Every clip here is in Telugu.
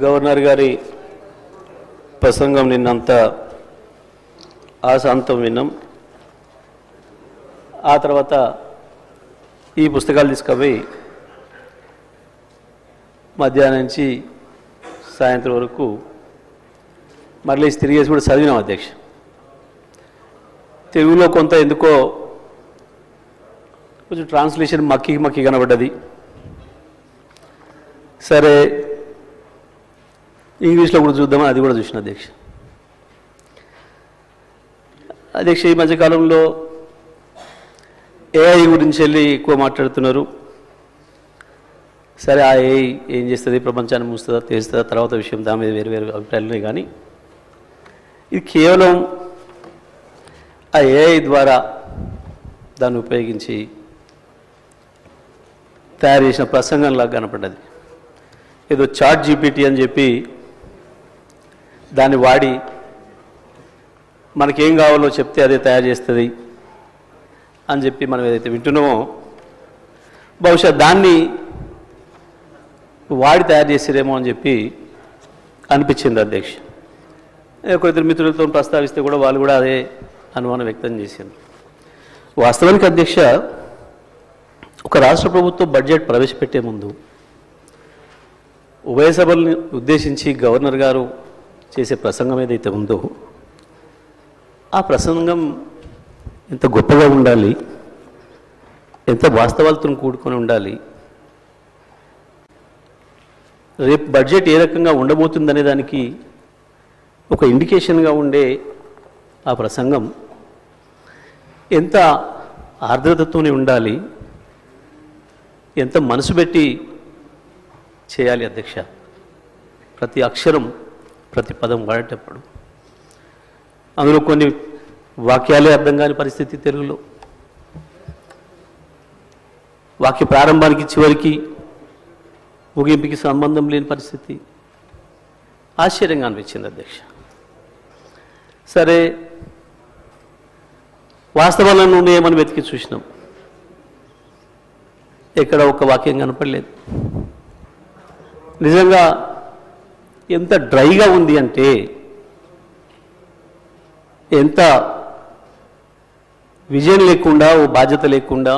గవర్నర్ గారి ప్రసంగం నిన్నంతా ఆశాంతం విన్నాం. ఆ తర్వాత ఈ పుస్తకాలు తీసుకుపోయి మధ్యాహ్నం నుంచి సాయంత్రం వరకు మళ్ళీ తిరిగేసి కూడా చదివినాం అధ్యక్ష. తెలుగులో కొంత ఎందుకో కొంచెం ట్రాన్స్లేషన్ మక్కి కనబడ్డది. సరే ఇంగ్లీష్లో కూడా చూద్దామని అది కూడా చూసిన అధ్యక్ష. ఈ మధ్యకాలంలో ఏఐ గురించి వెళ్ళి ఎక్కువ మాట్లాడుతున్నారు. సరే ఆ ఏఐ ఏం చేస్తుంది, ప్రపంచాన్ని మూస్తుందా తెలుస్తుందా తర్వాత విషయం, దాని మీద వేరు వేరు అభిప్రాయాలు ఉన్నాయి. కానీ ఇది కేవలం ఆ ఏఐ ద్వారా దాన్ని ఉపయోగించి తయారు చేసిన ప్రసంగంలాగా కనపడ్డది. ఏదో చాట్ జీపీటీ అని చెప్పి దాన్ని వాడి మనకేం కావాలో చెప్తే అదే తయారు చేస్తుంది అని చెప్పి మనం ఏదైతే వింటున్నామో బహుశా దాన్ని వాడి తయారు చేసిరేమో అని చెప్పి అనిపించింది అధ్యక్ష. ఇద్దరు మిత్రులతో ప్రస్తావిస్తే కూడా వాళ్ళు కూడా అదే అనుమానం వ్యక్తం చేశారు. వాస్తవానికి అధ్యక్ష, ఒక రాష్ట్ర ప్రభుత్వం బడ్జెట్ ప్రవేశపెట్టే ముందు ఉభయ సభల్ని ఉద్దేశించి గవర్నర్ గారు చేసే ప్రసంగం ఏదైతే ఉందో ఆ ప్రసంగం ఎంత గొప్పగా ఉండాలి, ఎంత వాస్తవాలతో కూడుకొని ఉండాలి, రేపు బడ్జెట్ ఏ రకంగా ఉండబోతుందనే దానికి ఒక ఇండికేషన్గా ఉండే ఆ ప్రసంగం ఎంత ఆర్ద్రతతోనే ఉండాలి, ఎంత మనసు పెట్టి చేయాలి అధ్యక్ష. ప్రతి అక్షరం ప్రతి పదం వాడేటప్పుడు అందులో కొన్ని వాక్యాలే అర్థం కాని పరిస్థితి, తెలుగులో వాక్య ప్రారంభానికి చివరికి ముగింపుకి సంబంధం లేని పరిస్థితి ఆశ్చర్యంగా అనిపించింది అధ్యక్ష. సరే వాస్తవాల నుండి ఏమని వెతికి చూసినాం, ఎక్కడ ఒక వాక్యం కనపడలేదు. నిజంగా ఎంత డ్రైగా ఉంది అంటే, ఎంత విజయం లేకుండా, ఓ బాధ్యత లేకుండా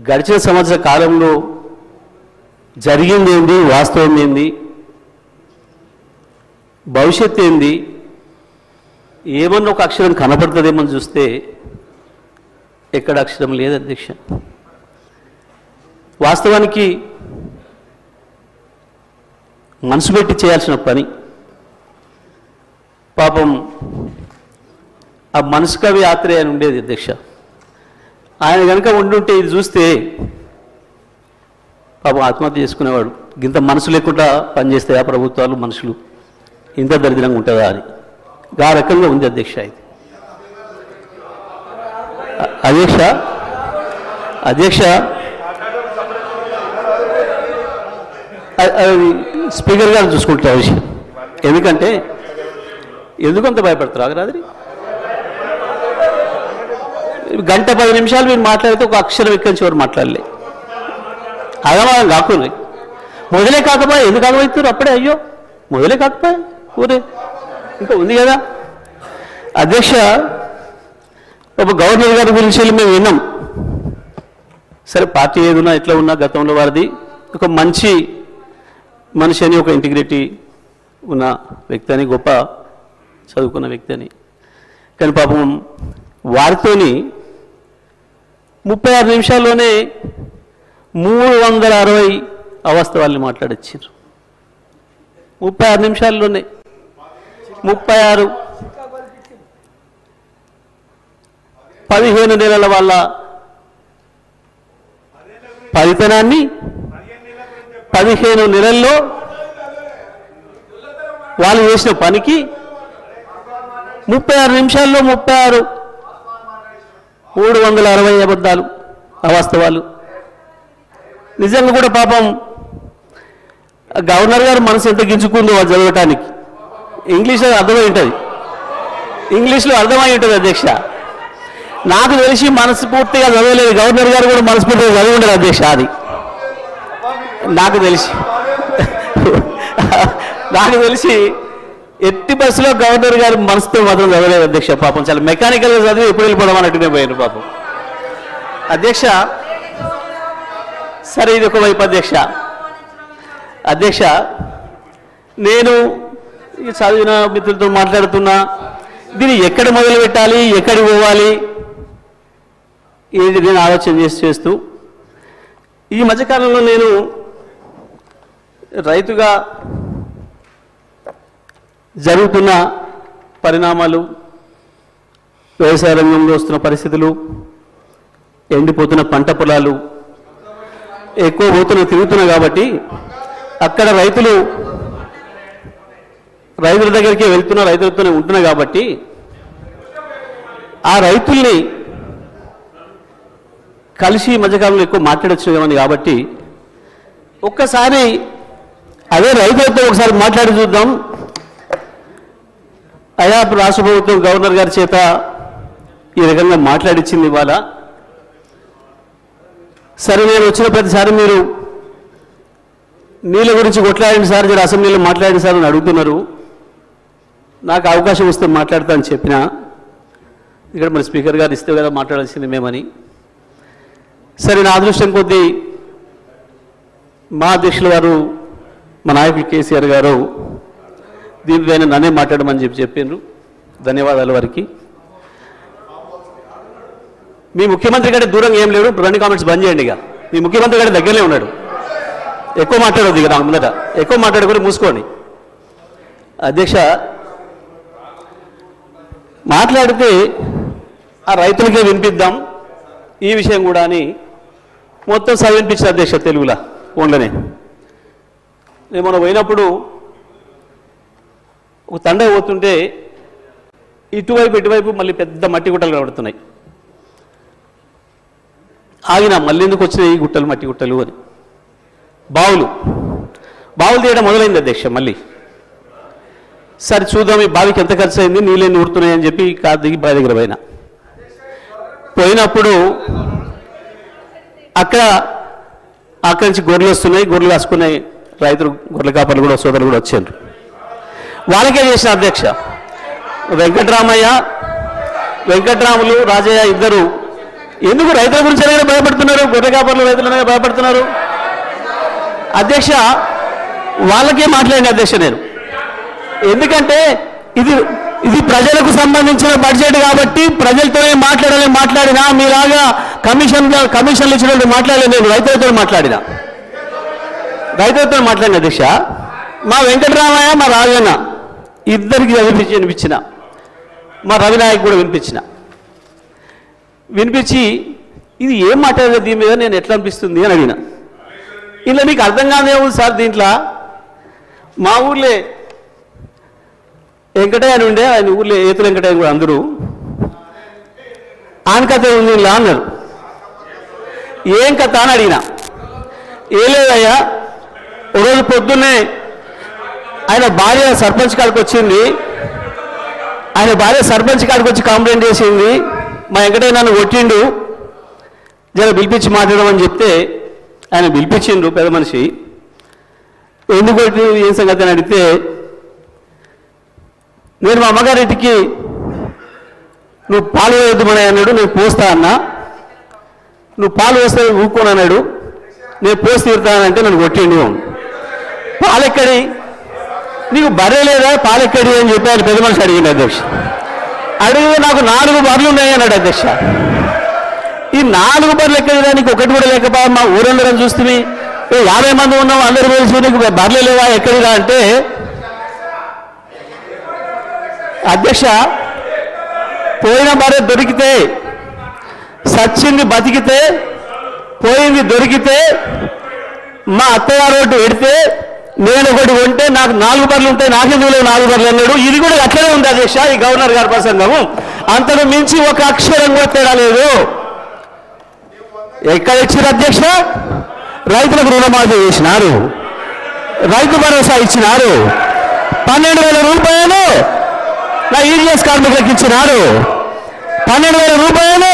గడిచిన సంవత్సర కాలంలో జరిగింది ఏంది, వాస్తవం ఏంది, భవిష్యత్తు ఏంది, ఏమన్నా ఒక అక్షరం కనపడుతుందేమని చూస్తే ఎక్కడ అక్షరం లేదు అధ్యక్ష. వాస్తవానికి మనసు పెట్టి చేయాల్సిన పని పాపం ఆ మనసు కవి ఆత్రేయ అని ఉండేది అధ్యక్ష. ఆయన కనుక ఉండుంటే ఇది చూస్తే పాపం ఆత్మహత్య చేసుకునేవాడు. ఇంత మనసు లేకుండా పనిచేస్తాయా ప్రభుత్వాలు, మనుషులు ఇంత దరిద్రంగా ఉంటుందా అని ఆ రకంగా ఉంది అధ్యక్ష. ఇది అధ్యక్ష స్పీకర్ గారు చూసుకుంటారు విషయం. ఎందుకంటే ఎందుకంత భయపడతారు ఆగరాది? గంట 10 నిమిషాలు మీరు మాట్లాడితే ఒక అక్షరం ఎక్కడి నుంచి ఎవరు మాట్లాడలే. అగమాగం కాకుండా మొదలే కాకపోయా, ఎందుకు ఆగమవుతారు అప్పుడే? అయ్యో మొదలే కాకపోయా, ఊరే ఇంకా ఉంది కదా అధ్యక్ష. ఒక గవర్నర్ గారి గురించి మేము విన్నాం. సరే పార్టీ ఏదున్నా ఎట్లా ఉన్నా గతంలో వారిది ఒక మంచి మనిషి అని, ఒక ఇంటిగ్రిటీ ఉన్న వ్యక్తి అని, గొప్ప చదువుకున్న వ్యక్తి అని. కానీ పాపం వారితోని 36 నిమిషాల్లోనే 360 అవాస్తవాల్ని మాట్లాడొచ్చారు. 36 నిమిషాల్లోనే 36 15 నెలల వాళ్ళ ఫలితనాన్ని 15 నెలల్లో వాళ్ళు చేసిన పనికి 36 నిమిషాల్లో 360 అబద్ధాలు, అవాస్తవాలు. నిజంగా కూడా పాపం గవర్నర్ గారు మనసు ఎంత గింజుకుందో వాళ్ళు చదవటానికి. ఇంగ్లీష్లో అర్థమై ఉంటుంది, ఇంగ్లీష్లో అర్థమై ఉంటుంది అధ్యక్ష. నాకు తెలిసి మనస్ఫూర్తిగా చదవలేదు, గవర్నర్ గారు కూడా మనస్ఫూర్తిగా చదివి ఉండరు అధ్యక్ష. అది నాకు తెలిసి నాకు తెలిసి ఎట్టి బస్సులో గవర్నర్ గారు మనసుతో మాత్రం చదవలేదు అధ్యక్ష. పాపం చాలా మెకానికల్గా చదివి ఎప్పుడు వెళ్ళిపోవడం అన్నట్టునే పోయారు పాపం అధ్యక్ష. సరే, ఇది ఒకవైపు అధ్యక్ష. అధ్యక్ష, నేను చదివిన మిత్రులతో మాట్లాడుతున్నా, దీన్ని ఎక్కడ మొదలు పెట్టాలి, ఎక్కడికి పోవాలి, ఇది నేను ఆలోచన చేస్తూ ఈ మధ్యకాలంలో నేను రైతుగా జరుగుతున్న పరిణామాలు, వ్యవసాయ రంగంలో వస్తున్న పరిస్థితులు, ఎండిపోతున్న పంట పొలాలు, ఎక్కువ తిరుగుతున్నా కాబట్టి అక్కడ రైతుల దగ్గరికి వెళ్తున్నా, రైతులతోనే ఉంటున్నా కాబట్టి ఆ రైతుల్ని కలిసి మధ్యకాలంలో ఎక్కువ మాట్లాడొచ్చున్నామని కాబట్టి ఒక్కసారి అదే రైతులతో ఒకసారి మాట్లాడి చూద్దాం. అయా రాష్ట్ర ప్రభుత్వం గవర్నర్ గారి చేత ఈ రకంగా మాట్లాడించింది ఇవాళ. సరే, నేను వచ్చిన ప్రతిసారి మీరు నీళ్ళ గురించి కొట్లాడండి సార్, జర అసెంబ్లీలో మాట్లాడండి సార్ అని అడుగుతున్నారు. నాకు అవకాశం వస్తే మాట్లాడతా అని చెప్పిన, ఇక్కడ మరి స్పీకర్ గారు ఇస్తే కదా మాట్లాడాల్సింది మేమని. సరే, నా అదృష్టం కొద్దీ మా అధ్యక్షుల వారు, మా నాయకులు కేసీఆర్ గారు దీనిపైన నన్నే మాట్లాడమని చెప్పిండ్రు. ధన్యవాదాలు వారికి. మీ ముఖ్యమంత్రి కంటే దూరంగా ఏం లేడు. రెండు కామెంట్స్ బంద్ చేయండి. ఇక మీ ముఖ్యమంత్రి కంటే దగ్గరనే ఉన్నాడు. ఎక్కువ మాట్లాడవద్దు. ఇక నాకు ముందట ఎక్కువ మాట్లాడుకొని మూసుకోండి. అధ్యక్ష, మాట్లాడితే ఆ రైతులకే వినిపిద్దాం ఈ విషయం కూడా అని మొత్తం వినిపించిన అధ్యక్ష తెలుగులో ఫోన్లోనే. నేను మనం పోయినప్పుడు ఒక తండ పోతుంటే ఇటువైపు మళ్ళీ పెద్ద మట్టి గుట్టలు కనబడుతున్నాయి. ఆగిన మళ్ళీ ఎందుకు వచ్చినాయి ఈ గుట్టలు, మట్టి గుట్టలు అని. బావులు తీయడం మొదలైంది అధ్యక్ష. మళ్ళీ సరే చూద్దాం ఈ బావికి ఎంత ఖర్చు అయింది, నీళ్ళని ఊరుతున్నాయని చెప్పి కారు దిగి బావి దగ్గర పోయినప్పుడు అక్కడి నుంచి గొర్రెలు వస్తున్నాయి. గొర్రెలు కాసుకున్నాయి రైతులు, గొర్రెల కాపర్లు కూడా, సోదరులు కూడా వచ్చారు. వాళ్ళకే చేసిన అధ్యక్ష. వెంకట్రాములు, రాజయ్య ఇద్దరు ఎందుకు రైతుల గురించి అనేది భయపడుతున్నారు, గొర్రె కాపర్లు రైతులనే భయపడుతున్నారు అధ్యక్ష. వాళ్ళకే మాట్లాడిన అధ్యక్ష నేను. ఎందుకంటే ఇది ప్రజలకు సంబంధించిన బడ్జెట్ కాబట్టి ప్రజలతోనే మాట్లాడినా మీలాగా కమిషన్లు ఇచ్చినట్టు మాట్లాడలేదు. నేను రైతులతో మాట్లాడిన అధ్యక్ష. మా వెంకటరామయ్య, మా రాజన్న ఇద్దరికి వినిపించిన, మా రవినాయక్ కూడా వినిపించి ఇది ఏం మాట్లాడలేదు, దీని మీద నేను ఎట్లా అనిపిస్తుంది అని అడిగిన. ఇలా మీకు అర్థం కాదే ఉంది సార్. దీంట్లో మా ఊర్లే వెంకటయ్య అని ఉండే, ఆయన ఊర్లో ఏతుల వెంకటయ్య కూడా అందరూ ఆన్ కథ ఉంది ఇలా అన్నారు. ఏం కథ అని అడిగిన. ఏ లేదయ్యా, ఒకరోజు పొద్దున్నే ఆయన భార్య సర్పంచ్ కాడికి వచ్చింది. ఆయన భార్య సర్పంచ్ కాడికి వచ్చి కంప్లైంట్ చేసింది, మా వెంకటయ్య నన్ను కొట్టిండు, జర పిలిపించి మాట్లాడమని చెప్తే ఆయన పిలిపించిండు పెద్ద మనిషి. ఎందుకు కొట్టి ఏం సంగతి అని అడిగితే, నేను మా అమ్మగారింటికి నువ్వు పాలు వేయొద్దుమని అన్నాడు, నేను పోస్తా అన్నా. నువ్వు పాలు వేస్తే ఊరుకోను అన్నాడు, నేను పోసి తీరుతానంటే నన్ను కొట్టిండు. పాలెక్కడి, నీకు బర్రె లేదా, పాలెక్కడి అని చెప్పి ఆయన పెద్ద మనిషి అడిగింది అధ్యక్ష. అడిగితే నాకు 4 బర్రెలు ఉన్నాయి అన్నాడు అధ్యక్ష. ఈ 4 బర్రెలు ఎక్కడిదా, నీకు ఒకటి కూడా లేకపోయా, మా ఊరందరం చూస్తే 50 మంది ఉన్నాం, అందరూ కలిసి నీకు బర్రెలు లేవా ఎక్కడిదా అంటే, అధ్యక్ష పోయిన బర్రె దొరికితే, సచ్చింది బతికితే, పోయింది దొరికితే, మా అత్తగారు ఒకటి పెడితే నేను ఒకటి కొంటే నాకు 4 బర్రెలు ఉంటాయి, నాకెందుకు 4 బర్రెలు అన్నాడు. ఇది కూడా అట్లనే ఉంది అధ్యక్ష ఈ గవర్నర్ గారి ప్రసంగము. అంతకు మించి ఒక అక్షరం కూడా తేడా లేదు. ఎక్కడ ఇచ్చారు అధ్యక్ష? రైతులకు రుణమాఫీ చేసినారు, రైతు భరోసా ఇచ్చినారు, 12,000 రూపాయలు నా ఈడీఎస్ కార్మికులకు ఇచ్చినారు, 12,000 రూపాయలు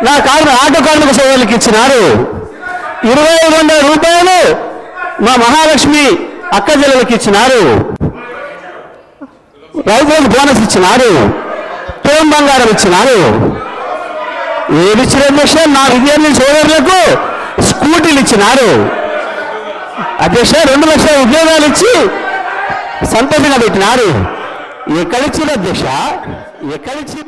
నా ఆటో కార్మిక సోదరులకు ఇచ్చినారు, 2,500 రూపాయలు మా మహాలక్ష్మి అక్క చెల్లెలకి ఇచ్చినారు, రైతులకు బోనస్ ఇచ్చినారు, తోం బంగారం ఇచ్చినారు. ఏమి ఇచ్చిన అధ్యక్ష? నా విద్యార్థి సోదరులకు స్కూటీలు ఇచ్చినారు అధ్యక్ష. 2 లక్షల ఉద్యోగాలు ఇచ్చి సంతోషంగా పెట్టినారు. ఎక్కడిచ్చిన అధ్యక్ష? ఎక్కడిచ్చి